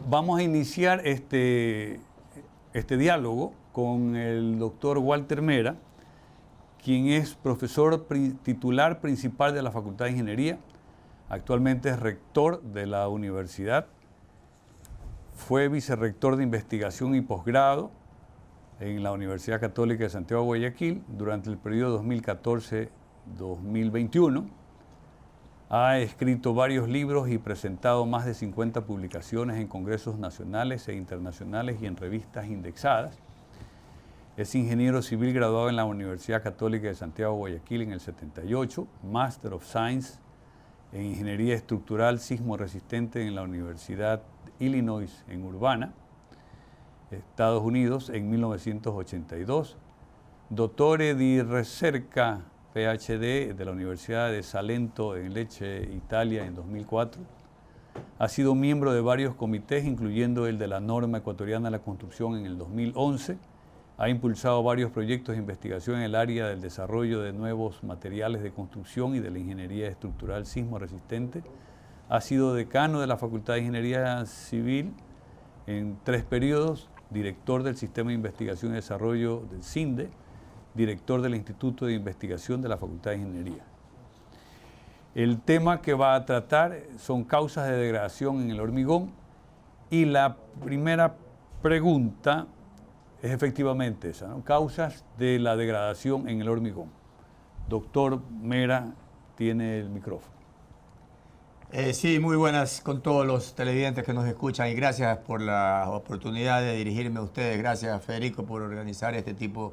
Vamos a iniciar este diálogo con el doctor Walter Mera, quien es profesor titular principal de la Facultad de Ingeniería. Actualmente es rector de la universidad. Fue vicerrector de investigación y posgrado en la Universidad Católica de Santiago de Guayaquil durante el periodo 2014-2021. Ha escrito varios libros y presentado más de 50 publicaciones en congresos nacionales e internacionales y en revistas indexadas. Es ingeniero civil graduado en la Universidad Católica de Santiago de Guayaquil en el 78, Master of Science en Ingeniería Estructural Sismo Resistente en la Universidad Illinois en Urbana, Estados Unidos, en 1982. Dottore di Ricerca PhD de la Universidad de Salento en Lecce, Italia, en 2004. Ha sido miembro de varios comités, incluyendo el de la Norma Ecuatoriana de la Construcción en el 2011. Ha impulsado varios proyectos de investigación en el área del desarrollo de nuevos materiales de construcción y de la ingeniería estructural sismo resistente. Ha sido decano de la Facultad de Ingeniería Civil en 3 periodos, director del Sistema de Investigación y Desarrollo del CINDE, director del Instituto de Investigación de la Facultad de Ingeniería. El tema que va a tratar son causas de degradación en el hormigón, y la primera pregunta es efectivamente esa, ¿no? Causas de la degradación en el hormigón. Doctor Mera, tiene el micrófono. Sí, muy buenas con todos los televidentes que nos escuchan, y gracias por la oportunidad de dirigirme a ustedes. Gracias, Federico, por organizar este tipo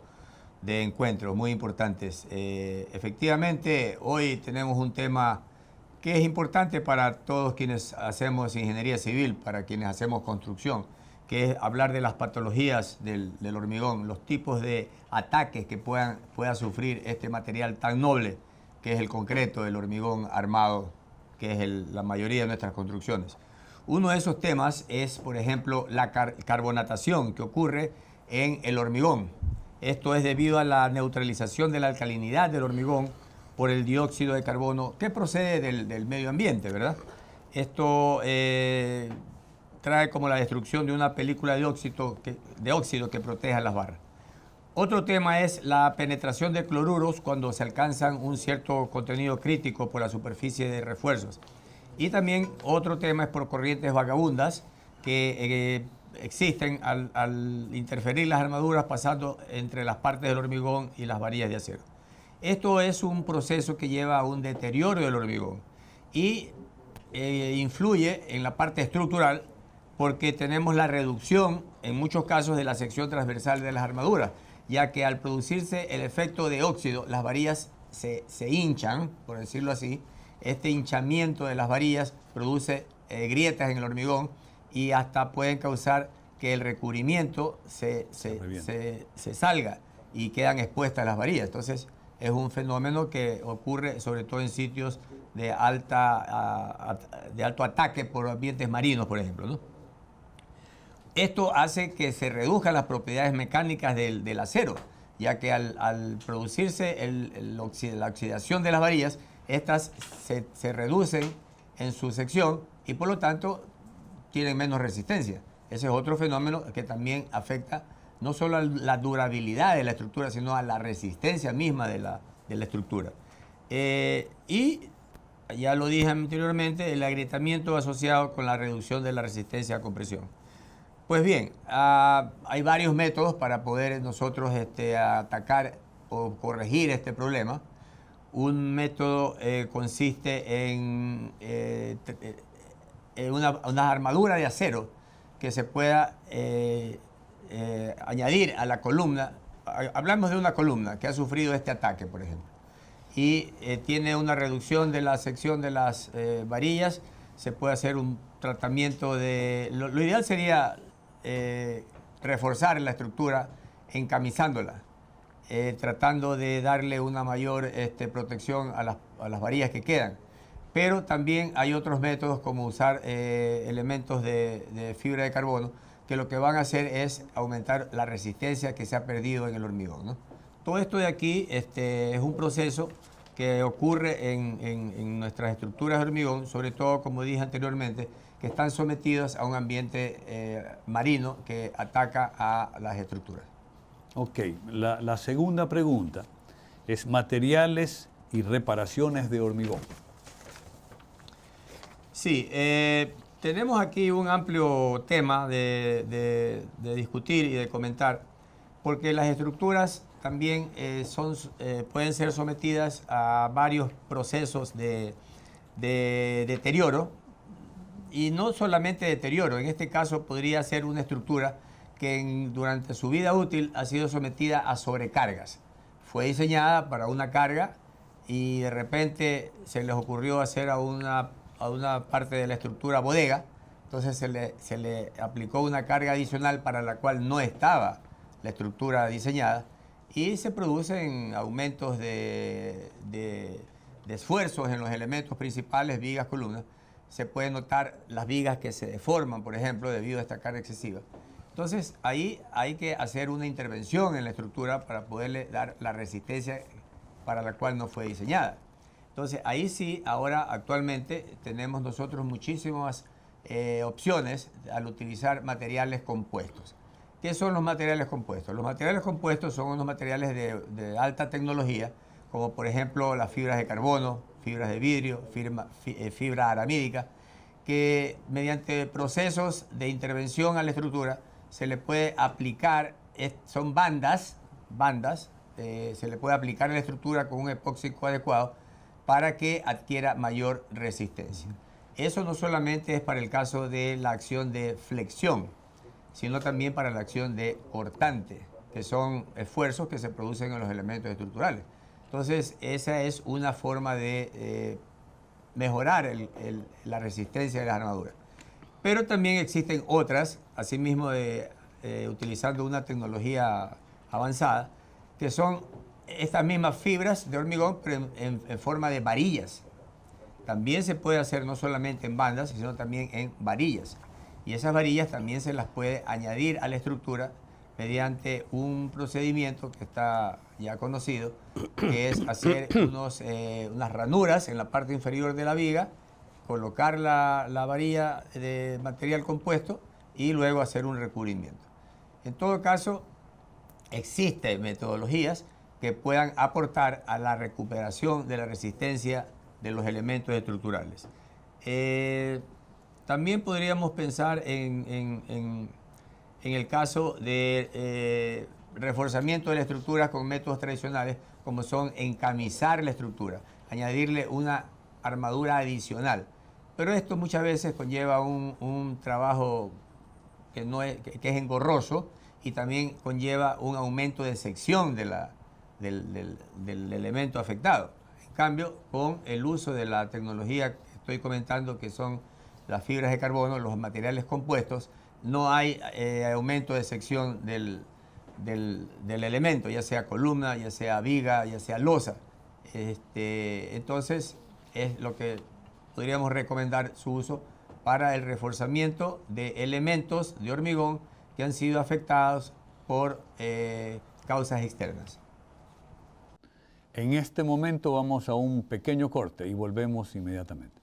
de encuentros muy importantes. Efectivamente, hoy tenemos un tema que es importante para todos quienes hacemos ingeniería civil, para quienes hacemos construcción, que es hablar de las patologías del hormigón, los tipos de ataques que pueda sufrir este material tan noble que es el concreto, el hormigón armado, que es la mayoría de nuestras construcciones. Uno de esos temas es, por ejemplo, la carbonatación que ocurre en el hormigón. Esto es debido a la neutralización de la alcalinidad del hormigón por el dióxido de carbono que procede del medio ambiente, ¿verdad? Esto trae como la destrucción de una película de óxido que proteja las barras. Otro tema es la penetración de cloruros cuando se alcanzan un cierto contenido crítico por la superficie de refuerzos. Y también otro tema es por corrientes vagabundas que existen al interferir las armaduras pasando entre las partes del hormigón y las varillas de acero. Esto es un proceso que lleva a un deterioro del hormigón y influye en la parte estructural, porque tenemos la reducción en muchos casos de la sección transversal de las armaduras, ya que al producirse el efecto de óxido, las varillas se hinchan, por decirlo así. Este hinchamiento de las varillas produce grietas en el hormigón y hasta pueden causar que el recubrimiento se salga y quedan expuestas las varillas. Entonces es un fenómeno que ocurre sobre todo en sitios de alto ataque por ambientes marinos, por ejemplo, ¿no? Esto hace que se reduzcan las propiedades mecánicas del acero, ya que al producirse la oxidación de las varillas, estas se reducen en su sección y por lo tanto tienen menos resistencia. Ese es otro fenómeno que también afecta no solo a la durabilidad de la estructura, sino a la resistencia misma de la estructura. Y ya lo dije anteriormente, el agrietamiento asociado con la reducción de la resistencia a compresión. Pues bien, hay varios métodos para poder nosotros atacar o corregir este problema. Un método consiste en una armadura de acero que se pueda añadir a la columna. Hablamos de una columna que ha sufrido este ataque, por ejemplo, y tiene una reducción de la sección de las varillas. Se puede hacer un tratamiento de... Lo ideal sería reforzar la estructura encamisándola, tratando de darle una mayor protección a las varillas que quedan. Pero también hay otros métodos, como usar elementos de fibra de carbono, que lo que van a hacer es aumentar la resistencia que se ha perdido en el hormigón, ¿no? Todo esto de aquí es un proceso que ocurre en nuestras estructuras de hormigón, sobre todo, como dije anteriormente, que están sometidos a un ambiente marino que ataca a las estructuras. Ok, la segunda pregunta es materiales y reparaciones de hormigón. Sí, tenemos aquí un amplio tema de discutir y de comentar, porque las estructuras también pueden ser sometidas a varios procesos de deterioro, y no solamente deterioro, en este caso podría ser una estructura que durante su vida útil ha sido sometida a sobrecargas. Fue diseñada para una carga y de repente se les ocurrió hacer a una parte de la estructura bodega, entonces se le aplicó una carga adicional para la cual no estaba la estructura diseñada, y se producen aumentos de esfuerzos en los elementos principales, vigas, columnas. Se pueden notar las vigas que se deforman, por ejemplo, debido a esta carga excesiva. Entonces, ahí hay que hacer una intervención en la estructura para poderle dar la resistencia para la cual no fue diseñada. Entonces, ahí sí, ahora actualmente tenemos nosotros muchísimas opciones al utilizar materiales compuestos. ¿Qué son los materiales compuestos? Los materiales compuestos son unos materiales de alta tecnología, como por ejemplo las fibras de carbono, fibras de vidrio, fibra aramídica, que mediante procesos de intervención a la estructura se le puede aplicar, son bandas, se le puede aplicar a la estructura con un epóxico adecuado para que adquiera mayor resistencia. Eso no solamente es para el caso de la acción de flexión, sino también para la acción de cortante, que son esfuerzos que se producen en los elementos estructurales. Entonces, esa es una forma de mejorar la resistencia de las armaduras. Pero también existen otras, asimismo utilizando una tecnología avanzada, que son estas mismas fibras de hormigón, pero en forma de varillas. También se puede hacer no solamente en bandas, sino también en varillas. Y esas varillas también se las puede añadir a la estructura mediante un procedimiento que está ya conocido, que es hacer unas ranuras en la parte inferior de la viga, colocar la varilla de material compuesto y luego hacer un recubrimiento. En todo caso, existen metodologías que puedan aportar a la recuperación de la resistencia de los elementos estructurales. También podríamos pensar en el caso de reforzamiento de la estructura con métodos tradicionales, como son encamisar la estructura, añadirle una armadura adicional. Pero esto muchas veces conlleva un trabajo que es engorroso, y también conlleva un aumento de sección del elemento afectado. En cambio, con el uso de la tecnología que estoy comentando, que son las fibras de carbono, los materiales compuestos, no hay aumento de sección del elemento, ya sea columna, ya sea viga, ya sea losa. Entonces, es lo que podríamos recomendar su uso para el reforzamiento de elementos de hormigón que han sido afectados por causas externas. En este momento vamos a un pequeño corte y volvemos inmediatamente.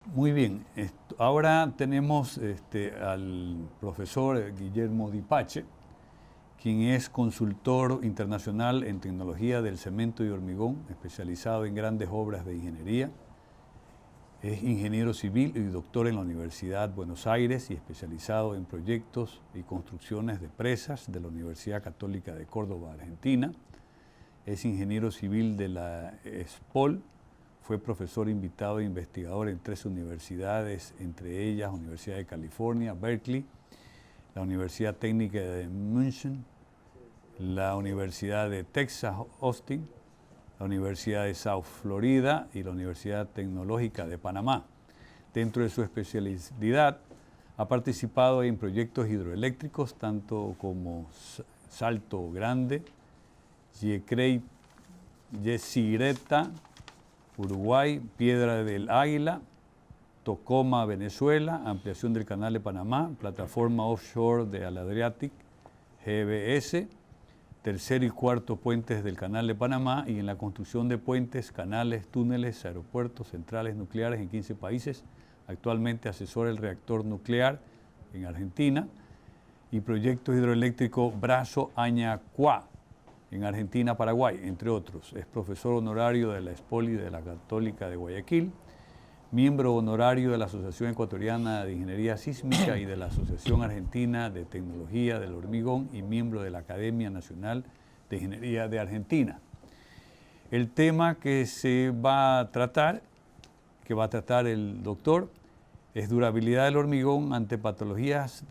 Muy bien, ahora tenemos al profesor Guillermo Dipache, quien es consultor internacional en tecnología del cemento y hormigón, especializado en grandes obras de ingeniería. Es ingeniero civil y doctor en la Universidad de Buenos Aires y especializado en proyectos y construcciones de presas de la Universidad Católica de Córdoba, Argentina. Es ingeniero civil de la ESPOL. Fue profesor invitado e investigador en 3 universidades, entre ellas Universidad de California, Berkeley, la Universidad Técnica de München, la Universidad de Texas, Austin, la Universidad de South Florida y la Universidad Tecnológica de Panamá. Dentro de su especialidad, ha participado en proyectos hidroeléctricos, tanto como Salto Grande, Yesireta, Uruguay, Piedra del Águila, Tocoma, Venezuela, ampliación del Canal de Panamá, plataforma offshore de Al Adriatic, GBS, tercer y cuarto puentes del Canal de Panamá y en la construcción de puentes, canales, túneles, aeropuertos, centrales nucleares en 15 países. Actualmente asesora el reactor nuclear en Argentina y proyecto hidroeléctrico Brazo Añacuá en Argentina, Paraguay, entre otros. Es profesor honorario de la Espoli de la Católica de Guayaquil, miembro honorario de la Asociación Ecuatoriana de Ingeniería Sísmica y de la Asociación Argentina de Tecnología del Hormigón y miembro de la Academia Nacional de Ingeniería de Argentina. El tema que va a tratar el doctor, es durabilidad del hormigón ante patologías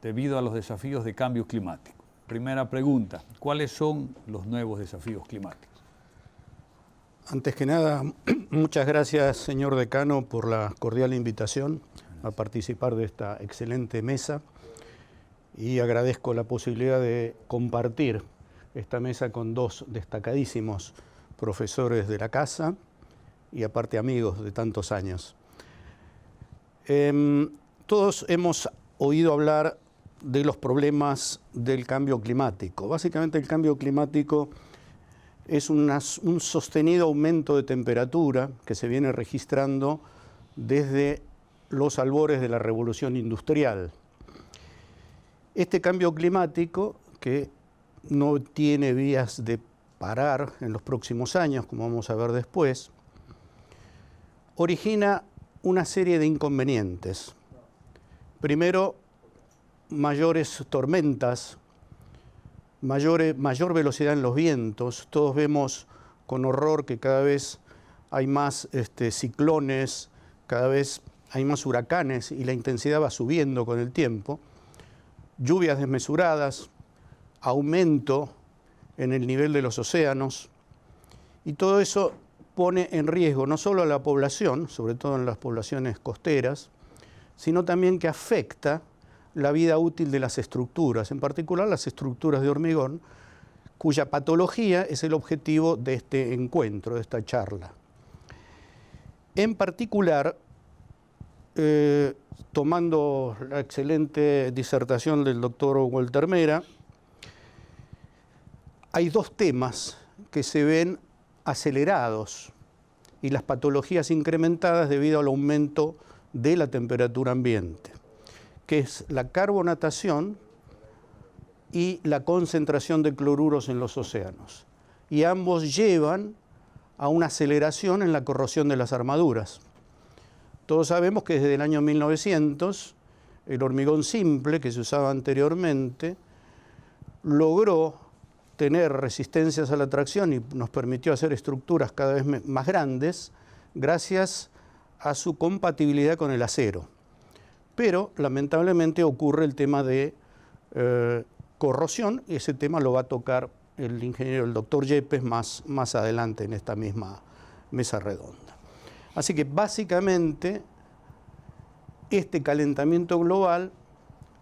debido a los desafíos de cambio climático. Primera pregunta, ¿cuáles son los nuevos desafíos climáticos? Antes que nada, muchas gracias, señor decano, por la cordial invitación a participar de esta excelente mesa y agradezco la posibilidad de compartir esta mesa con dos destacadísimos profesores de la casa y aparte amigos de tantos años. Todos hemos oído hablar de los problemas del cambio climático. Básicamente el cambio climático es un sostenido aumento de temperatura que se viene registrando desde los albores de la revolución industrial. Este cambio climático, que no tiene vías de parar en los próximos años, como vamos a ver después, origina una serie de inconvenientes. Primero, mayores tormentas, mayor velocidad en los vientos. Todos vemos con horror que cada vez hay más ciclones, cada vez hay más huracanes y la intensidad va subiendo con el tiempo. Lluvias desmesuradas, aumento en el nivel de los océanos y todo eso pone en riesgo no solo a la población, sobre todo en las poblaciones costeras, sino también que afecta la vida útil de las estructuras, en particular las estructuras de hormigón, cuya patología es el objetivo de este encuentro, de esta charla. En particular, tomando la excelente disertación del doctor Walter Mera, hay dos temas que se ven acelerados y las patologías incrementadas debido al aumento de la temperatura ambiente, que es la carbonatación y la concentración de cloruros en los océanos. Y ambos llevan a una aceleración en la corrosión de las armaduras. Todos sabemos que desde el año 1900, el hormigón simple que se usaba anteriormente logró tener resistencias a la tracción y nos permitió hacer estructuras cada vez más grandes gracias a su compatibilidad con el acero. Pero lamentablemente ocurre el tema de corrosión y ese tema lo va a tocar el ingeniero, el doctor Yepes, más adelante en esta misma mesa redonda. Así que básicamente este calentamiento global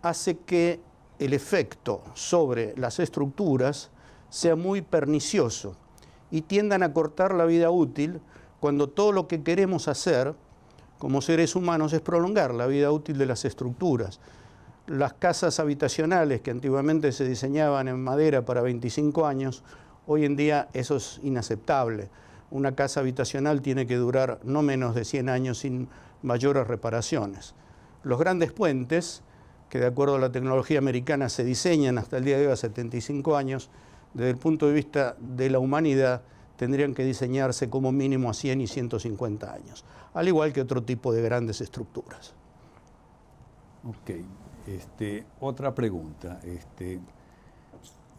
hace que el efecto sobre las estructuras sea muy pernicioso y tiendan a cortar la vida útil cuando todo lo que queremos hacer como seres humanos es prolongar la vida útil de las estructuras. Las casas habitacionales que antiguamente se diseñaban en madera para 25 años, hoy en día eso es inaceptable. Una casa habitacional tiene que durar no menos de 100 años sin mayores reparaciones. Los grandes puentes, que de acuerdo a la tecnología americana se diseñan hasta el día de hoy a 75 años, desde el punto de vista de la humanidad, tendrían que diseñarse como mínimo a 100 y 150 años, al igual que otro tipo de grandes estructuras. Ok, otra pregunta,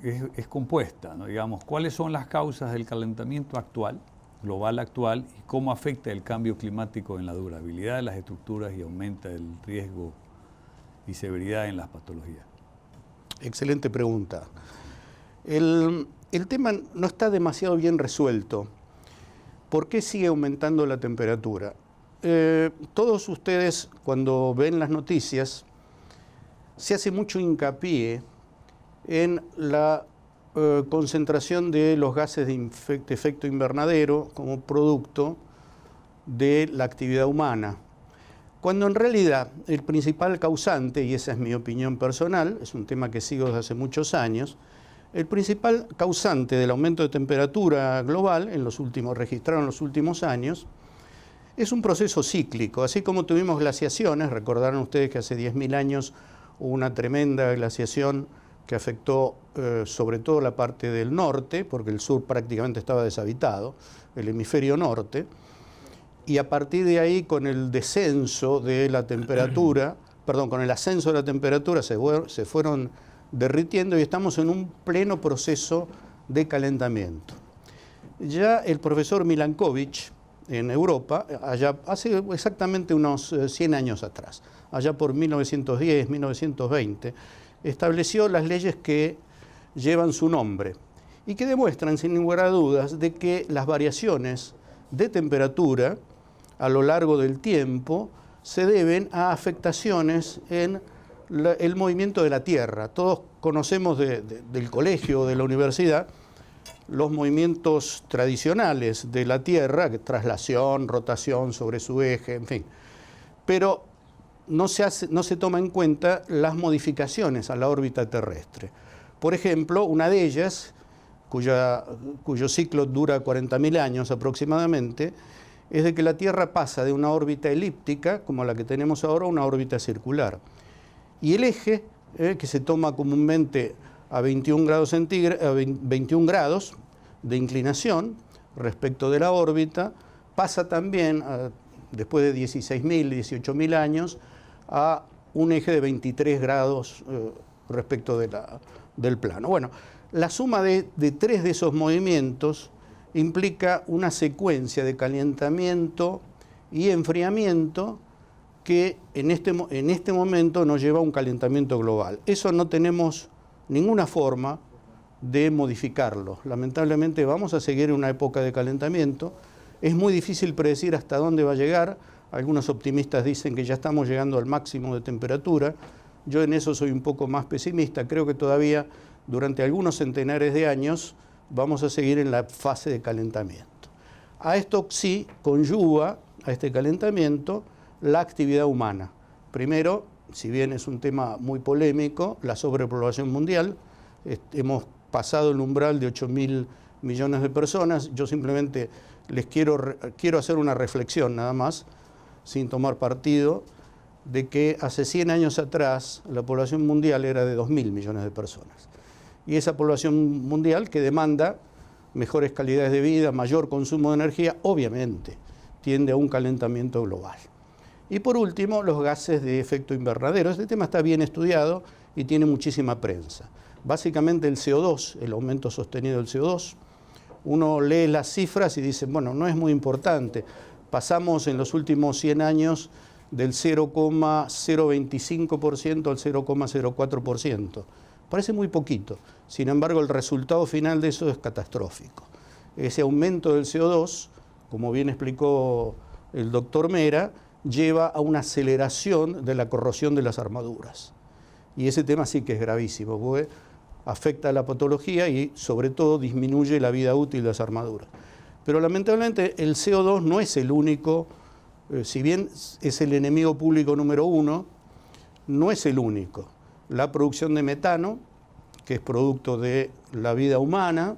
es compuesta, ¿no? Digamos, ¿cuáles son las causas del calentamiento global actual, y cómo afecta el cambio climático en la durabilidad de las estructuras y aumenta el riesgo y severidad en las patologías? Excelente pregunta. El tema no está demasiado bien resuelto. ¿Por qué sigue aumentando la temperatura? Todos ustedes, cuando ven las noticias, se hace mucho hincapié en la concentración de los gases de efecto invernadero como producto de la actividad humana. cuando en realidad el principal causante, y esa es mi opinión personal, es un tema que sigo desde hace muchos años, el principal causante del aumento de temperatura global registrado en los últimos años es un proceso cíclico. Así como tuvimos glaciaciones, recordarán ustedes que hace 10.000 años hubo una tremenda glaciación que afectó sobre todo la parte del norte, porque el sur prácticamente estaba deshabitado, el hemisferio norte, y a partir de ahí, con el descenso de la temperatura, con el ascenso de la temperatura se fueron derritiendo y estamos en un pleno proceso de calentamiento. Ya el profesor Milankovitch en Europa, allá hace exactamente unos 100 años atrás, allá por 1910, 1920, estableció las leyes que llevan su nombre y que demuestran sin lugar a dudas de que las variaciones de temperatura a lo largo del tiempo se deben a afectaciones en el movimiento de la Tierra. Todos conocemos del colegio o de la universidad los movimientos tradicionales de la Tierra, traslación, rotación sobre su eje, en fin. Pero no se toma en cuenta las modificaciones a la órbita terrestre. Por ejemplo, una de ellas, cuyo ciclo dura 40.000 años aproximadamente, es de que la Tierra pasa de una órbita elíptica, como la que tenemos ahora, a una órbita circular. Y el eje, que se toma comúnmente a 21 grados de inclinación respecto de la órbita, pasa también, después de 16.000, 18.000 años, a un eje de 23 grados respecto del plano. Bueno, la suma de tres de esos movimientos implica una secuencia de calentamiento y enfriamiento que en este momento nos lleva a un calentamiento global. Eso no tenemos ninguna forma de modificarlo. Lamentablemente vamos a seguir en una época de calentamiento. Es muy difícil predecir hasta dónde va a llegar. Algunos optimistas dicen que ya estamos llegando al máximo de temperatura. Yo en eso soy un poco más pesimista. Creo que todavía durante algunos centenares de años vamos a seguir en la fase de calentamiento. A esto sí conlleva, a este calentamiento, la actividad humana. Primero, si bien es un tema muy polémico, la sobrepoblación mundial. Hemos pasado el umbral de 8.000 millones de personas. Yo simplemente les quiero hacer una reflexión nada más, sin tomar partido, de que hace 100 años atrás la población mundial era de 2.000 millones de personas. Y esa población mundial que demanda mejores calidades de vida, mayor consumo de energía, obviamente tiende a un calentamiento global. Y por último, los gases de efecto invernadero. Este tema está bien estudiado y tiene muchísima prensa. Básicamente el CO2, el aumento sostenido del CO2, uno lee las cifras y dice, bueno, no es muy importante. Pasamos en los últimos 100 años del 0,025% al 0,04%. Parece muy poquito. Sin embargo, el resultado final de eso es catastrófico. Ese aumento del CO2, como bien explicó el doctor Mera, lleva a una aceleración de la corrosión de las armaduras. Y ese tema sí que es gravísimo, porque afecta a la patología y sobre todo disminuye la vida útil de las armaduras. Pero lamentablemente el CO2 no es el único, si bien es el enemigo público número 1, no es el único. La producción de metano, que es producto de la vida humana,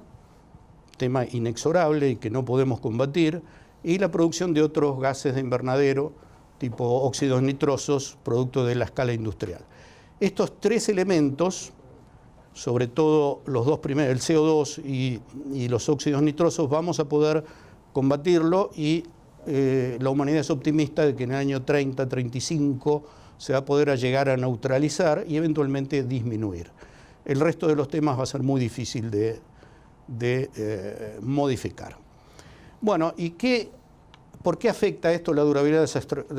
tema inexorable y que no podemos combatir, y la producción de otros gases de invernadero, tipo óxidos nitrosos, producto de la escala industrial. Estos tres elementos, sobre todo los dos primeros, el CO2 y los óxidos nitrosos, vamos a poder combatirlo y la humanidad es optimista de que en el año 30, 35 se va a poder llegar a neutralizar y eventualmente disminuir. El resto de los temas va a ser muy difícil de modificar. Bueno, ¿y por qué afecta esto la durabilidad de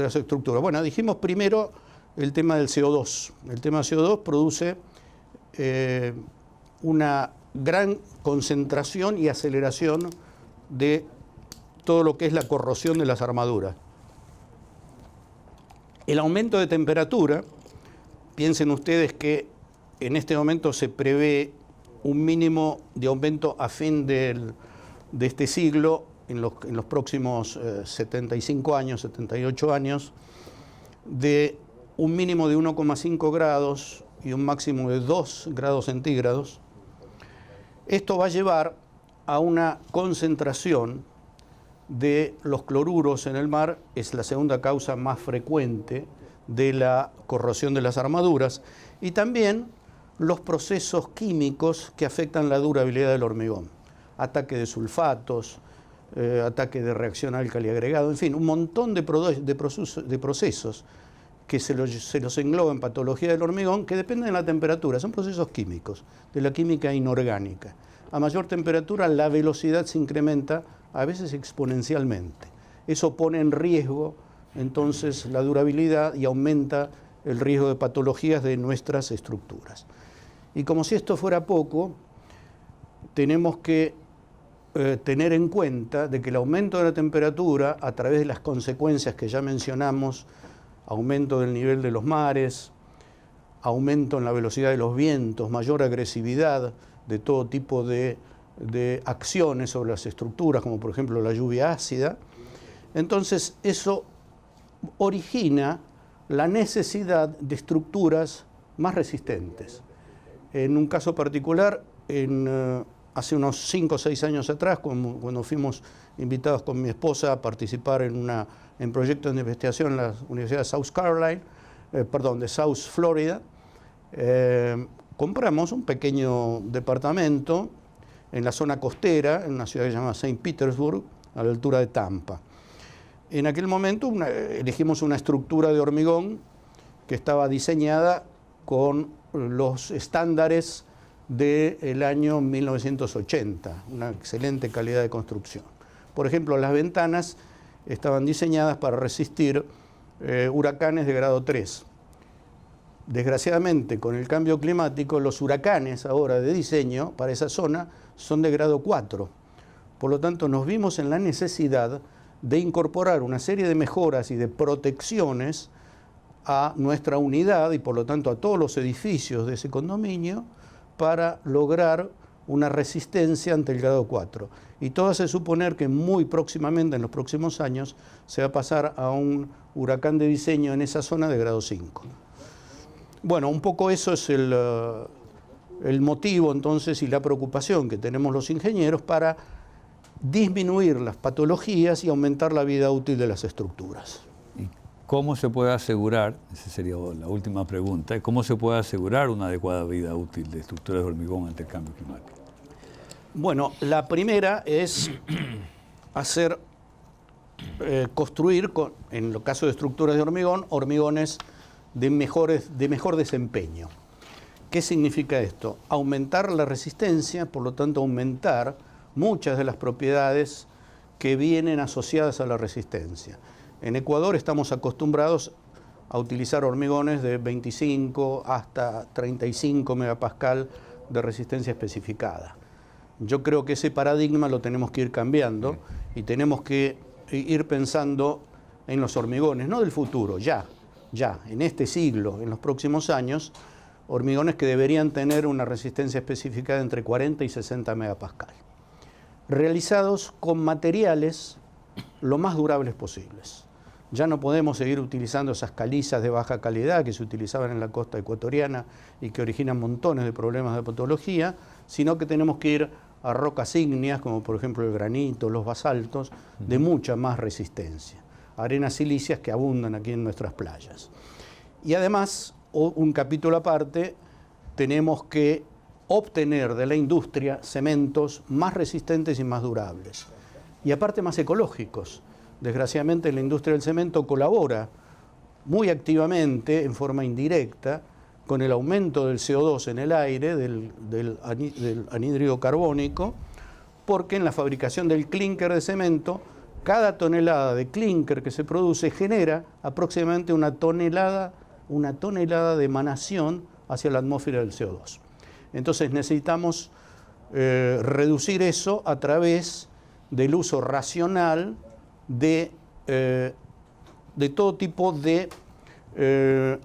las estructuras? Bueno, dijimos primero el tema del CO2. El tema del CO2 produce una gran concentración y aceleración de todo lo que es la corrosión de las armaduras. El aumento de temperatura, piensen ustedes que en este momento se prevé un mínimo de aumento a fin de este siglo, en los próximos 75 años, 78 años, de un mínimo de 1,5 grados y un máximo de 2 grados centígrados. Esto va a llevar a una concentración de los cloruros en el mar, es la segunda causa más frecuente de la corrosión de las armaduras, y también los procesos químicos que afectan la durabilidad del hormigón. Ataque de sulfatos, ataque de reacción álcali agregado, en fin, un montón de procesos que se los engloba en patología del hormigón que dependen de la temperatura, son procesos químicos, de la química inorgánica. A mayor temperatura la velocidad se incrementa, a veces exponencialmente. Eso pone en riesgo entonces la durabilidad y aumenta el riesgo de patologías de nuestras estructuras. Y como si esto fuera poco, tenemos que tener en cuenta de que el aumento de la temperatura, a través de las consecuencias que ya mencionamos, aumento del nivel de los mares, aumento en la velocidad de los vientos, mayor agresividad de todo tipo de acciones sobre las estructuras, como por ejemplo la lluvia ácida, entonces eso origina la necesidad de estructuras más resistentes. En un caso particular, hace unos 5 o 6 años atrás, cuando fuimos invitados con mi esposa a participar en proyectos de investigación en la Universidad de South Florida, compramos un pequeño departamento en la zona costera, en una ciudad que se llama St. Petersburg, a la altura de Tampa. En aquel momento elegimos una estructura de hormigón que estaba diseñada con los estándares del año 1980, una excelente calidad de construcción. Por ejemplo, las ventanas estaban diseñadas para resistir huracanes de grado 3. Desgraciadamente, con el cambio climático, los huracanes ahora de diseño para esa zona son de grado 4. Por lo tanto, nos vimos en la necesidad de incorporar una serie de mejoras y de protecciones a nuestra unidad y por lo tanto a todos los edificios de ese condominio para lograr una resistencia ante el grado 4. Y todo hace suponer que muy próximamente, en los próximos años, se va a pasar a un huracán de diseño en esa zona de grado 5. Bueno, un poco eso es el motivo entonces y la preocupación que tenemos los ingenieros para disminuir las patologías y aumentar la vida útil de las estructuras. ¿Y cómo se puede asegurar, esa sería la última pregunta, cómo se puede asegurar una adecuada vida útil de estructuras de hormigón ante el cambio climático? Bueno, la primera es construir, en el caso de estructuras de hormigón, hormigones de mejor desempeño. ¿Qué significa esto? Aumentar la resistencia, por lo tanto aumentar muchas de las propiedades que vienen asociadas a la resistencia. En Ecuador estamos acostumbrados a utilizar hormigones de 25 hasta 35 megapascal de resistencia especificada. Yo creo que ese paradigma lo tenemos que ir cambiando y tenemos que ir pensando en los hormigones, no del futuro, ya, en este siglo, en los próximos años, hormigones que deberían tener una resistencia especificada entre 40 y 60 megapascal, realizados con materiales lo más durables posibles. Ya no podemos seguir utilizando esas calizas de baja calidad que se utilizaban en la costa ecuatoriana y que originan montones de problemas de patología, sino que tenemos que ir a rocas ígneas, como por ejemplo el granito, los basaltos, de mucha más resistencia. Arenas silíceas que abundan aquí en nuestras playas. Y además, un capítulo aparte, tenemos que obtener de la industria cementos más resistentes y más durables. Y aparte más ecológicos. Desgraciadamente la industria del cemento colabora muy activamente, en forma indirecta, con el aumento del CO2 en el aire, del anhídrido carbónico, porque en la fabricación del clínker de cemento, cada tonelada de clínker que se produce genera aproximadamente una tonelada de emanación hacia la atmósfera del CO2. Entonces necesitamos reducir eso a través del uso racional de todo tipo de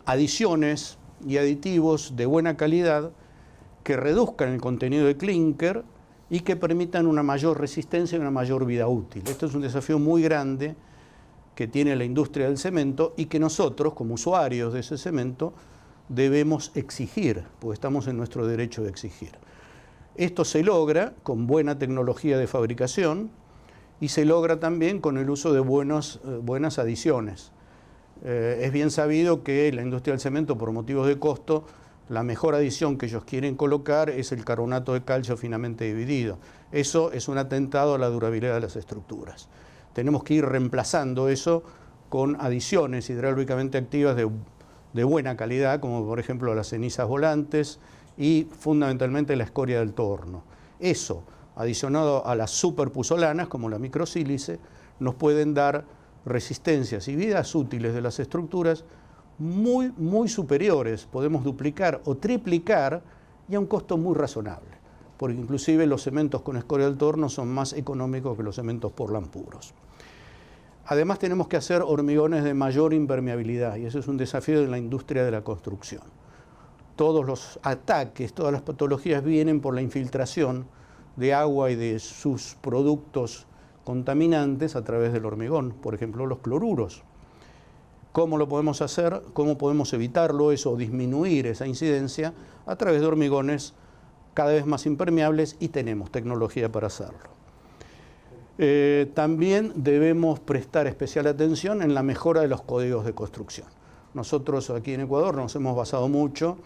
adiciones y aditivos de buena calidad que reduzcan el contenido de clínker y que permitan una mayor resistencia y una mayor vida útil. Esto es un desafío muy grande que tiene la industria del cemento y que nosotros, como usuarios de ese cemento, debemos exigir, porque estamos en nuestro derecho de exigir. Esto se logra con buena tecnología de fabricación y se logra también con el uso de buenas adiciones. Es bien sabido que la industria del cemento, por motivos de costo, la mejor adición que ellos quieren colocar es el carbonato de calcio finamente dividido. Eso es un atentado a la durabilidad de las estructuras. Tenemos que ir reemplazando eso con adiciones hidráulicamente activas de buena calidad, como por ejemplo las cenizas volantes y fundamentalmente la escoria del torno. Eso, adicionado a las superpuzolanas, como la microsílice, nos pueden dar resistencias y vidas útiles de las estructuras muy superiores. Podemos duplicar o triplicar y a un costo muy razonable, porque inclusive los cementos con escoria del torno son más económicos que los cementos Portland puros. Además tenemos que hacer hormigones de mayor impermeabilidad y eso es un desafío de la industria de la construcción. Todos los ataques, todas las patologías vienen por la infiltración de agua y de sus productos contaminantes a través del hormigón, por ejemplo los cloruros. ¿Cómo lo podemos hacer? ¿Cómo podemos evitarlo eso o disminuir esa incidencia? A través de hormigones cada vez más impermeables y tenemos tecnología para hacerlo. También debemos prestar especial atención en la mejora de los códigos de construcción. Nosotros aquí en Ecuador nos hemos basado mucho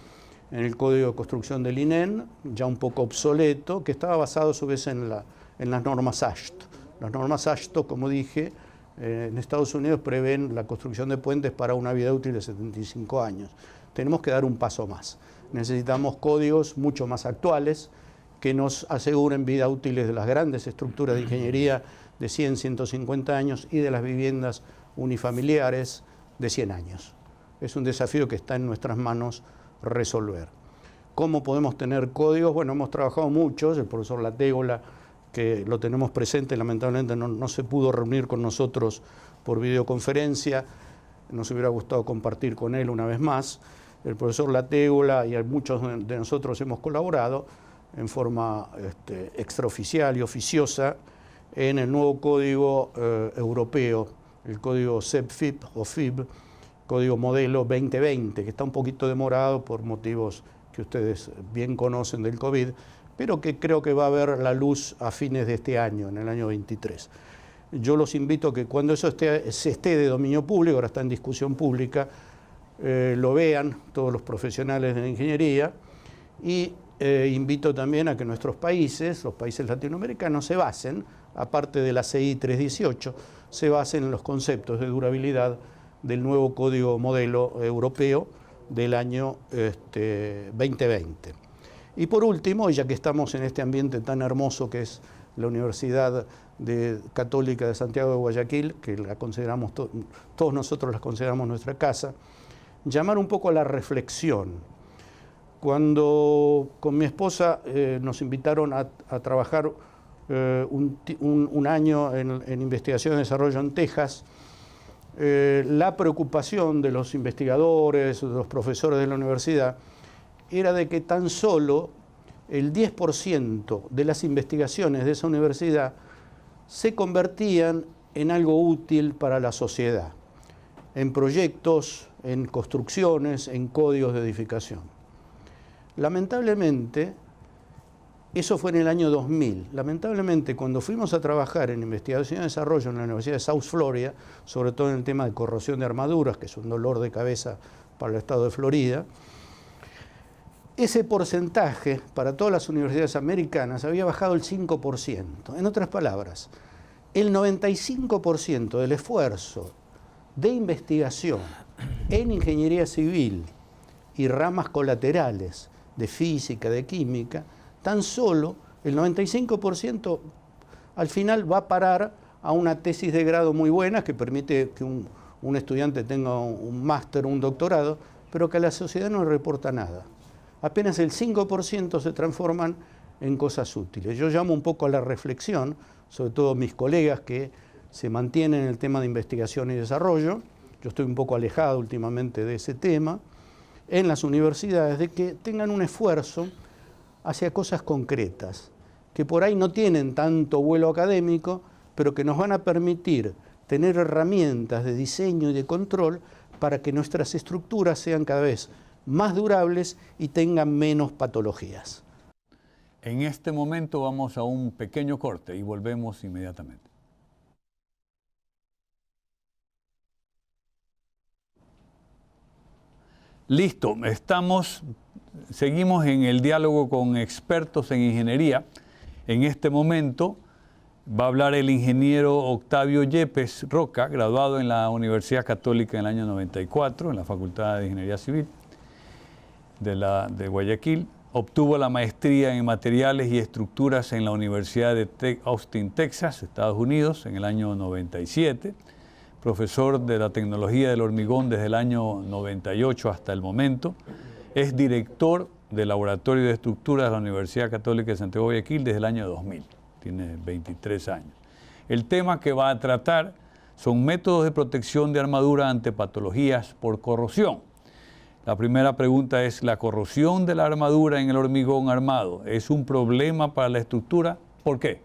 en el código de construcción del INEN, ya un poco obsoleto, que estaba basado a su vez en las normas ASHT. Las normas ASHTO, como dije, en Estados Unidos prevén la construcción de puentes para una vida útil de 75 años. Tenemos que dar un paso más. Necesitamos códigos mucho más actuales que nos aseguren vida útiles de las grandes estructuras de ingeniería de 100, 150 años y de las viviendas unifamiliares de 100 años. Es un desafío que está en nuestras manos resolver. ¿Cómo podemos tener códigos? Bueno, hemos trabajado muchos, el profesor Latégola, que lo tenemos presente, lamentablemente no se pudo reunir con nosotros por videoconferencia, nos hubiera gustado compartir con él una vez más. El profesor Latégola y muchos de nosotros hemos colaborado en forma extraoficial y oficiosa en el nuevo código europeo, el código CEP-FIB o FIB, código modelo 2020, que está un poquito demorado por motivos que ustedes bien conocen del COVID, pero que creo que va a ver la luz a fines de este año, en el año 23. Yo los invito a que cuando eso esté de dominio público, ahora está en discusión pública, lo vean todos los profesionales de la ingeniería y invito también a que nuestros países, los países latinoamericanos, se basen, aparte de la CI 318, se basen en los conceptos de durabilidad del nuevo código modelo europeo del año 2020. Y por último, ya que estamos en este ambiente tan hermoso que es la Universidad Católica de Santiago de Guayaquil, que la consideramos todos nosotros la consideramos nuestra casa, llamar un poco a la reflexión. Cuando con mi esposa nos invitaron a trabajar un año en investigación y desarrollo en Texas, la preocupación de los investigadores, de los profesores de la universidad, era de que tan solo el 10% de las investigaciones de esa universidad se convertían en algo útil para la sociedad, en proyectos, en construcciones, en códigos de edificación. Lamentablemente, eso fue en el año 2000. Lamentablemente, cuando fuimos a trabajar en investigación y desarrollo en la Universidad de South Florida, sobre todo en el tema de corrosión de armaduras, que es un dolor de cabeza para el estado de Florida, ese porcentaje para todas las universidades americanas había bajado el 5%. En otras palabras, el 95% del esfuerzo de investigación en ingeniería civil y ramas colaterales de física, de química, tan solo el 95% al final va a parar a una tesis de grado muy buena que permite que un estudiante tenga un máster o un doctorado, pero que a la sociedad no le reporta nada. Apenas el 5% se transforman en cosas útiles. Yo llamo un poco a la reflexión, sobre todo mis colegas que se mantienen en el tema de investigación y desarrollo, yo estoy un poco alejado últimamente de ese tema, en las universidades, de que tengan un esfuerzo hacia cosas concretas, que por ahí no tienen tanto vuelo académico, pero que nos van a permitir tener herramientas de diseño y de control para que nuestras estructuras sean cada vez más durables y tengan menos patologías. En este momento vamos a un pequeño corte y volvemos inmediatamente. Listo, seguimos en el diálogo con expertos en ingeniería. En este momento va a hablar el ingeniero Octavio Yepes Roca, graduado en la Universidad Católica en el año 94, en la Facultad de Ingeniería Civil de Guayaquil. Obtuvo la maestría en materiales y estructuras en la Universidad de Austin, Texas, Estados Unidos, en el año 97. Profesor de la tecnología del hormigón desde el año 98 hasta el momento. Es director del Laboratorio de Estructuras de la Universidad Católica de Santiago de Guayaquil desde el año 2000. Tiene 23 años. El tema que va a tratar son métodos de protección de armadura ante patologías por corrosión. La primera pregunta es, ¿la corrosión de la armadura en el hormigón armado es un problema para la estructura? ¿Por qué?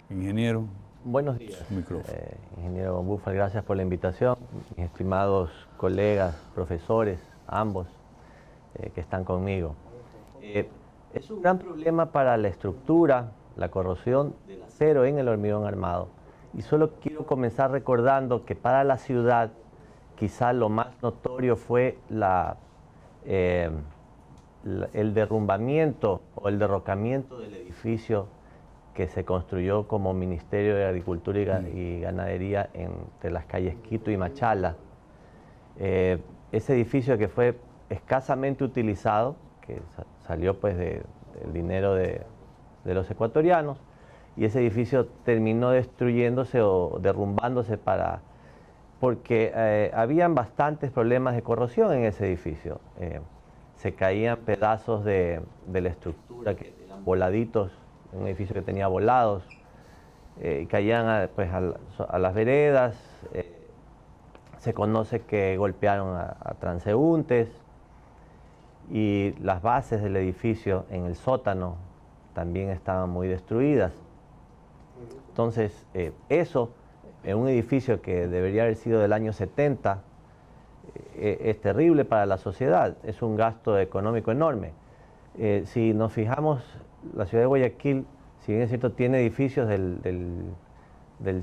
Ingeniero. Buenos días, ingeniero Búfal, gracias por la invitación. Mis estimados colegas, profesores, ambos que están conmigo. Es un gran problema para la estructura, la corrosión del acero en el hormigón armado. Y solo quiero comenzar recordando que para la ciudad quizá lo más notorio fue el derrumbamiento o el derrocamiento del edificio que se construyó como Ministerio de Agricultura y Ganadería entre las calles Quito y Machala. Ese edificio que fue escasamente utilizado, que salió pues del dinero de los ecuatorianos, y ese edificio terminó destruyéndose o derrumbándose porque habían bastantes problemas de corrosión en ese edificio. Se caían pedazos de la estructura que eran voladitos, un edificio que tenía volados, caían a las veredas. Se conoce que golpearon a transeúntes, y las bases del edificio en el sótano también estaban muy destruidas. Entonces, eso en un edificio que debería haber sido del año 70, es terrible para la sociedad, es un gasto económico enorme. Si nos fijamos, la ciudad de Guayaquil, si bien es cierto, tiene edificios del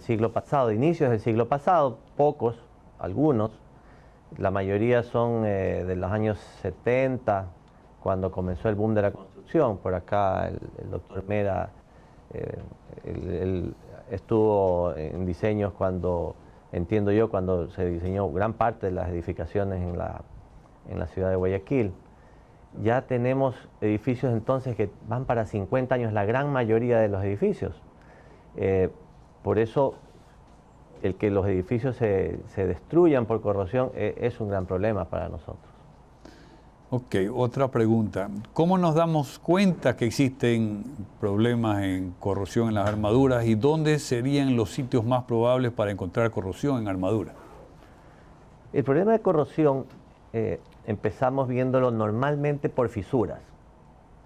siglo pasado, de inicios del siglo pasado, pocos, algunos, la mayoría son de los años 70, cuando comenzó el boom de la construcción. Por acá el doctor Mera, él estuvo en diseños cuando, entiendo yo, cuando se diseñó gran parte de las edificaciones en la ciudad de Guayaquil. Ya tenemos edificios entonces que van para 50 años, la gran mayoría de los edificios. Por eso el que los edificios se destruyan por corrosión es un gran problema para nosotros. Ok, otra pregunta. ¿Cómo nos damos cuenta que existen problemas en corrosión en las armaduras y dónde serían los sitios más probables para encontrar corrosión en armadura? El problema de corrosión empezamos viéndolo normalmente por fisuras.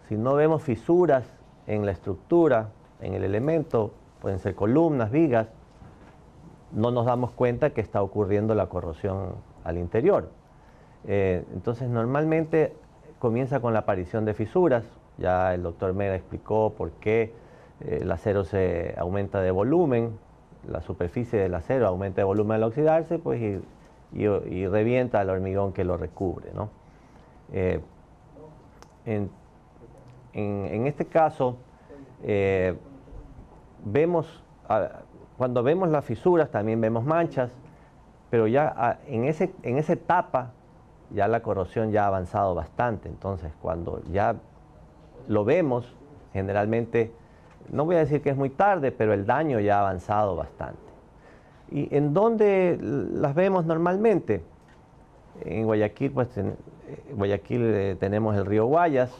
Si no vemos fisuras en la estructura, en el elemento, pueden ser columnas, vigas, no nos damos cuenta que está ocurriendo la corrosión al interior. Entonces normalmente comienza con la aparición de fisuras. Ya el doctor Mera explicó por qué el acero se aumenta de volumen, la superficie del acero aumenta de volumen al oxidarse, pues, y revienta el hormigón que lo recubre, ¿no? En este caso, cuando vemos las fisuras también vemos manchas, pero ya en esa etapa ya la corrosión ya ha avanzado bastante. Entonces cuando ya lo vemos, generalmente, no voy a decir que es muy tarde, pero el daño ya ha avanzado bastante. ¿Y en dónde las vemos normalmente? En Guayaquil, pues Guayaquil tenemos el río Guayas.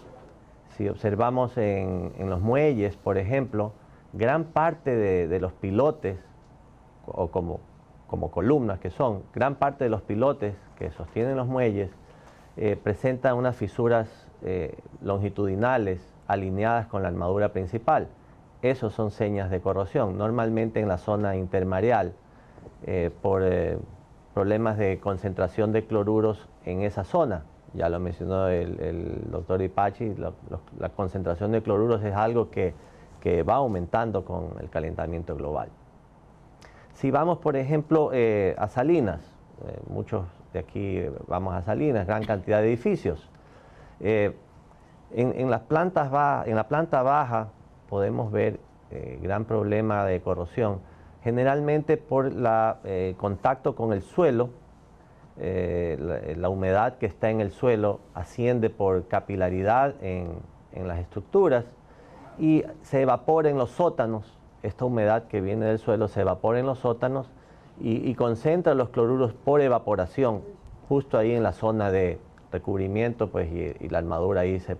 Si observamos en los muelles, por ejemplo, gran parte de los pilotes, o como columnas que son, gran parte de los pilotes que sostienen los muelles presentan unas fisuras longitudinales alineadas con la armadura principal. Esos son señas de corrosión, normalmente en la zona intermareal. por problemas de concentración de cloruros en esa zona. Ya lo mencionó el doctor Dipachi, la concentración de cloruros es algo que va aumentando con el calentamiento global. Si vamos, por ejemplo, a Salinas, muchos de aquí vamos a Salinas, gran cantidad de edificios. En la planta baja podemos ver gran problema de corrosión, generalmente por el contacto con el suelo. La humedad que está en el suelo asciende por capilaridad en las estructuras y se evapora en los sótanos. Esta humedad que viene del suelo se evapora en los sótanos y concentra los cloruros por evaporación justo ahí en la zona de recubrimiento, pues, y la armadura ahí se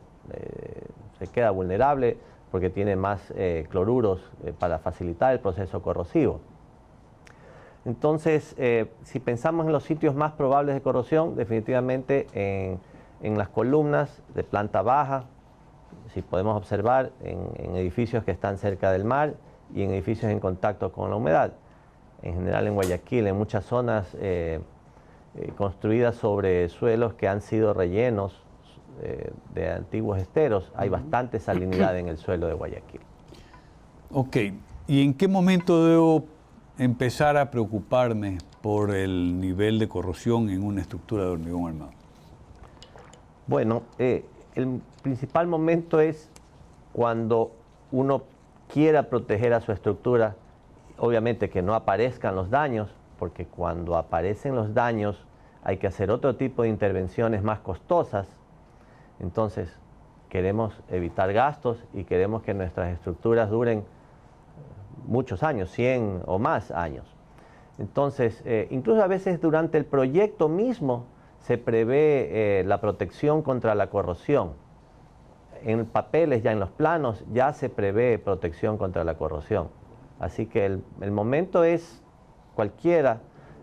queda vulnerable porque tiene más cloruros para facilitar el proceso corrosivo. Entonces, si pensamos en los sitios más probables de corrosión, definitivamente en las columnas de planta baja, si podemos observar en edificios que están cerca del mar y en edificios en contacto con la humedad. En general en Guayaquil, en muchas zonas construidas sobre suelos que han sido rellenos de antiguos esteros, hay bastante salinidad en el suelo de Guayaquil. Ok, ¿y en qué momento debo empezar a preocuparme por el nivel de corrosión en una estructura de hormigón armado? Bueno, el principal momento es cuando uno quiera proteger a su estructura, obviamente que no aparezcan los daños, porque cuando aparecen los daños hay que hacer otro tipo de intervenciones más costosas. Entonces, queremos evitar gastos y queremos que nuestras estructuras duren muchos años, 100 o más años. Entonces, incluso a veces durante el proyecto mismo se prevé la protección contra la corrosión. En papeles, ya en los planos, ya se prevé protección contra la corrosión. Así que el momento es cualquiera.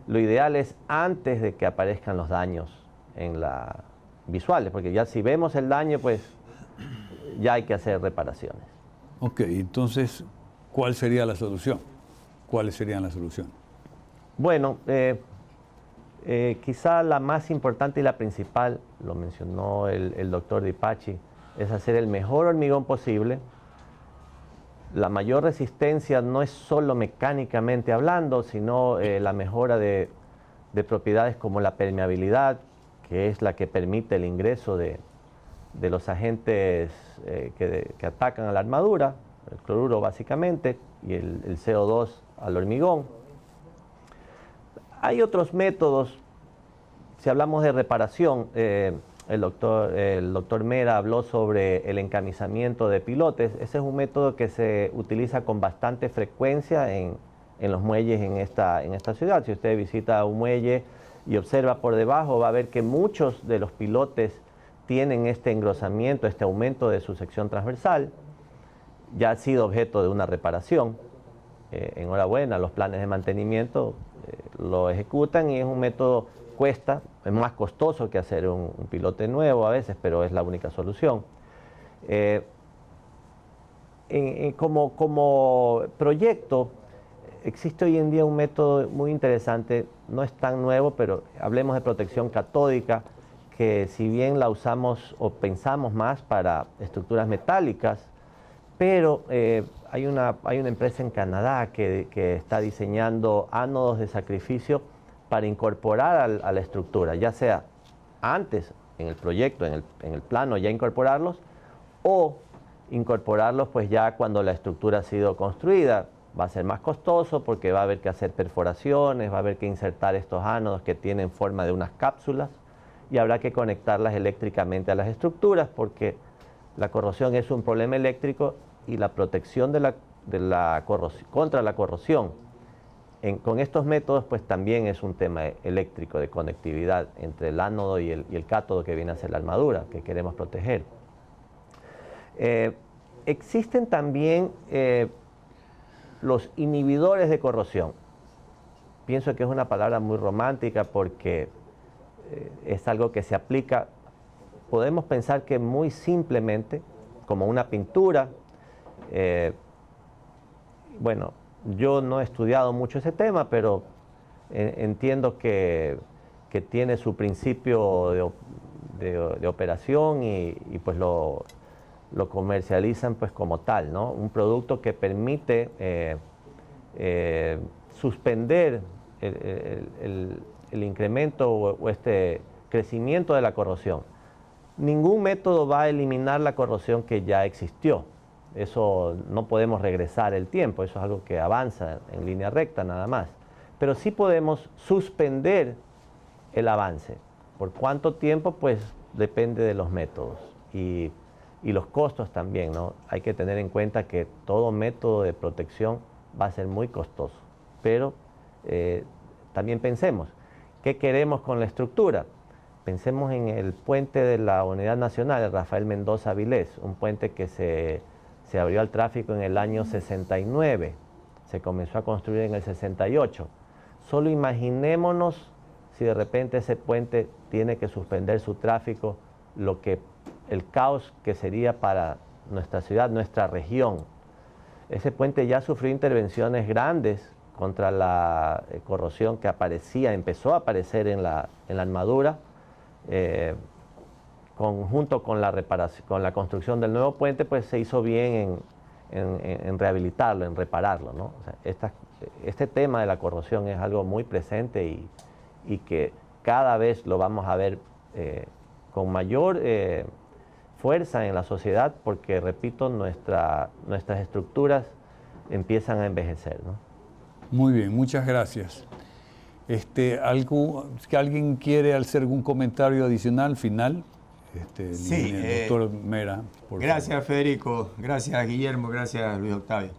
Lo ideal es antes de que aparezcan los daños visuales, porque ya si vemos el daño, pues ya hay que hacer reparaciones. Ok, entonces, ¿cuál sería la solución? ¿Cuáles serían las soluciones? Bueno, quizá la más importante y la principal, lo mencionó el doctor Dipachi, es hacer el mejor hormigón posible. La mayor resistencia no es solo mecánicamente hablando, sino la mejora de propiedades como la permeabilidad, que es la que permite el ingreso de los agentes que atacan a la armadura, el cloruro básicamente, y el CO2 al hormigón. Hay otros métodos. Si hablamos de reparación, el doctor Mera habló sobre el encamisamiento de pilotes. Ese es un método que se utiliza con bastante frecuencia en los muelles en esta ciudad. Si usted visita un muelle y observa por debajo, va a ver que muchos de los pilotes tienen este engrosamiento, este aumento de su sección transversal. Ya ha sido objeto de una reparación. Enhorabuena, los planes de mantenimiento lo ejecutan y es un método, cuesta, es más costoso que hacer un pilote nuevo a veces, pero es la única solución. Como proyecto, existe hoy en día un método muy interesante, no es tan nuevo, pero hablemos de protección catódica, que si bien la usamos o pensamos más para estructuras metálicas, pero hay una empresa en Canadá que está diseñando ánodos de sacrificio para incorporar a la estructura, ya sea antes en el proyecto, en el plano ya incorporarlos, o incorporarlos pues ya cuando la estructura ha sido construida. Va a ser más costoso porque va a haber que hacer perforaciones, va a haber que insertar estos ánodos que tienen forma de unas cápsulas y habrá que conectarlas eléctricamente a las estructuras porque la corrosión es un problema eléctrico y la protección contra la corrosión con estos métodos pues también es un tema eléctrico de conectividad entre el ánodo y el cátodo que viene a ser la armadura que queremos proteger. Existen también los inhibidores de corrosión. Pienso que es una palabra muy romántica porque es algo que se aplica, podemos pensar que muy simplemente, como una pintura. Bueno, yo no he estudiado mucho ese tema, pero entiendo que tiene su principio de operación y pues lo comercializan pues como tal, ¿no? Un producto que permite suspender el incremento o este crecimiento de la corrosión. Ningún método va a eliminar la corrosión que ya existió. Eso no podemos regresar el tiempo, eso es algo que avanza en línea recta nada más. Pero sí podemos suspender el avance. ¿Por cuánto tiempo? Pues depende de los métodos y los costos también, ¿no? Hay que tener en cuenta que todo método de protección va a ser muy costoso. Pero también pensemos, ¿qué queremos con la estructura? Pensemos en el puente de la Unidad Nacional, el Rafael Mendoza Avilés, un puente que se abrió al tráfico en el año 69, se comenzó a construir en el 68. Solo imaginémonos si de repente ese puente tiene que suspender su tráfico, el caos que sería para nuestra ciudad, nuestra región. Ese puente ya sufrió intervenciones grandes contra la corrosión que empezó a aparecer en la armadura, junto con la construcción del nuevo puente, pues se hizo bien en rehabilitarlo, en repararlo, ¿no? O sea, este tema de la corrosión es algo muy presente y que cada vez lo vamos a ver con mayor fuerza en la sociedad porque, repito, nuestras estructuras empiezan a envejecer, ¿no? Muy bien, muchas gracias. Que ¿alguien quiere hacer algún comentario adicional final? Sí, doctor Mera. Gracias, Federico. Gracias, Guillermo. Gracias, Luis Octavio.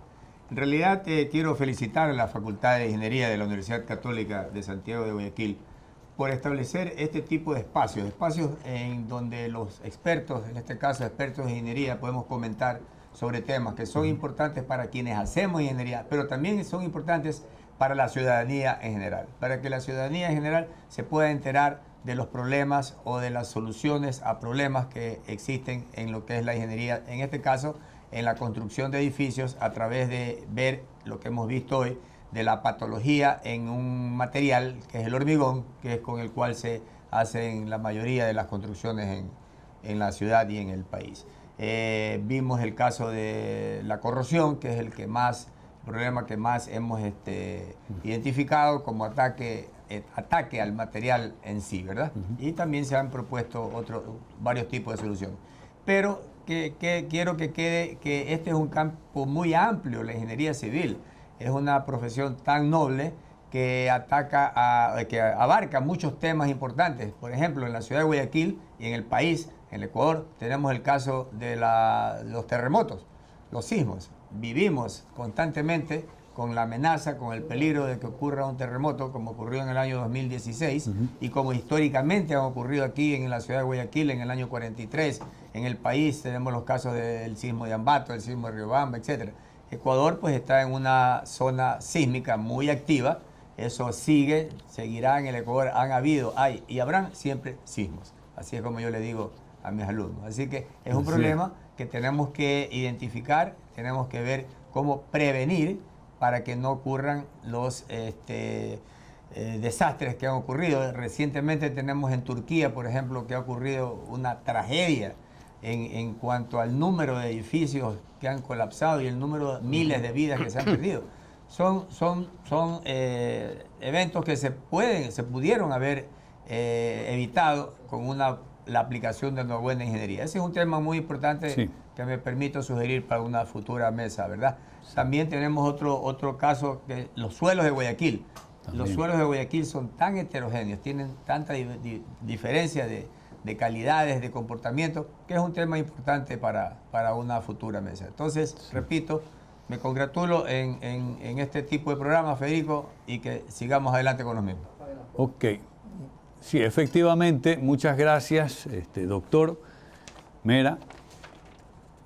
En realidad, quiero felicitar a la Facultad de Ingeniería de la Universidad Católica de Santiago de Guayaquil por establecer este tipo de espacios en donde los expertos, en este caso expertos en ingeniería, podemos comentar sobre temas que son importantes para quienes hacemos ingeniería, pero también son importantes para la ciudadanía en general, para que la ciudadanía en general se pueda enterar de los problemas o de las soluciones a problemas que existen en lo que es la ingeniería, en este caso en la construcción de edificios, a través de ver lo que hemos visto hoy de la patología en un material que es el hormigón, que es con el cual se hacen la mayoría de las construcciones en la ciudad y en el país. Vimos el caso de la corrosión, que es el problema que más hemos identificado como ataque al material en sí, ¿verdad? Y también se han propuesto varios tipos de soluciones. Pero quiero que quede que este es un campo muy amplio, la ingeniería civil. Es una profesión tan noble que abarca muchos temas importantes. Por ejemplo, en la ciudad de Guayaquil y en el país, en el Ecuador, tenemos el caso de los terremotos, los sismos. Vivimos constantemente con la amenaza, con el peligro de que ocurra un terremoto, como ocurrió en el año 2016, y como históricamente han ocurrido aquí en la ciudad de Guayaquil en el año 43. En el país tenemos los casos del sismo de Ambato, el sismo de Riobamba, etc. Ecuador pues está en una zona sísmica muy activa. Eso seguirá en el Ecuador. Hay y habrán siempre sismos. Así es como yo le digo a mis alumnos. Así que es un problema que tenemos que identificar, tenemos que ver cómo prevenir para que no ocurran los desastres que han ocurrido. Recientemente tenemos en Turquía, por ejemplo, que ha ocurrido una tragedia en cuanto al número de edificios que han colapsado y el número de miles de vidas que se han perdido. Son eventos que se pudieron haber evitado con la aplicación de una buena ingeniería. Ese es un tema muy importante que me permito sugerir para una futura mesa, ¿verdad? También tenemos otro caso, que los suelos de Guayaquil. Los suelos de Guayaquil son tan heterogéneos, tienen tanta diferencia de calidades, de comportamiento, que es un tema importante para una futura mesa. Entonces, repito, me congratulo en este tipo de programa, Federico, y que sigamos adelante con los mismos. Ok. Sí, efectivamente, muchas gracias, doctor Mera.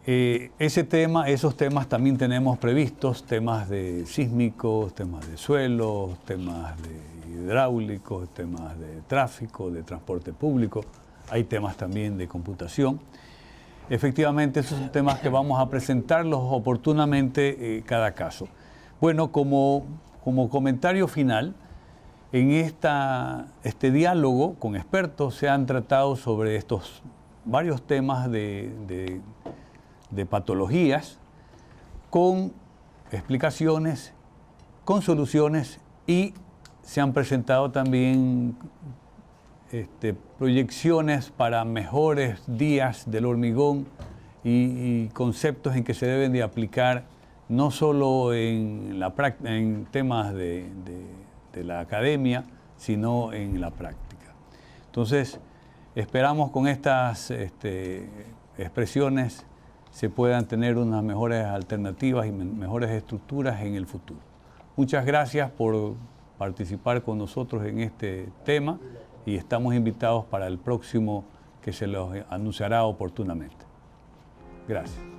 Esos temas también tenemos previstos, temas de sísmicos, temas de suelos, temas de hidráulicos, temas de tráfico, de transporte público. Hay temas también de computación. Efectivamente, esos son temas que vamos a presentarlos oportunamente cada caso. Bueno, como comentario final, En este diálogo con expertos se han tratado sobre estos varios temas de patologías con explicaciones, con soluciones, y se han presentado también proyecciones para mejores días del hormigón y conceptos en que se deben de aplicar no solo en temas de la academia, sino en la práctica. Entonces, esperamos con estas expresiones se puedan tener unas mejores alternativas y mejores estructuras en el futuro. Muchas gracias por participar con nosotros en este tema y estamos invitados para el próximo, que se los anunciará oportunamente. Gracias.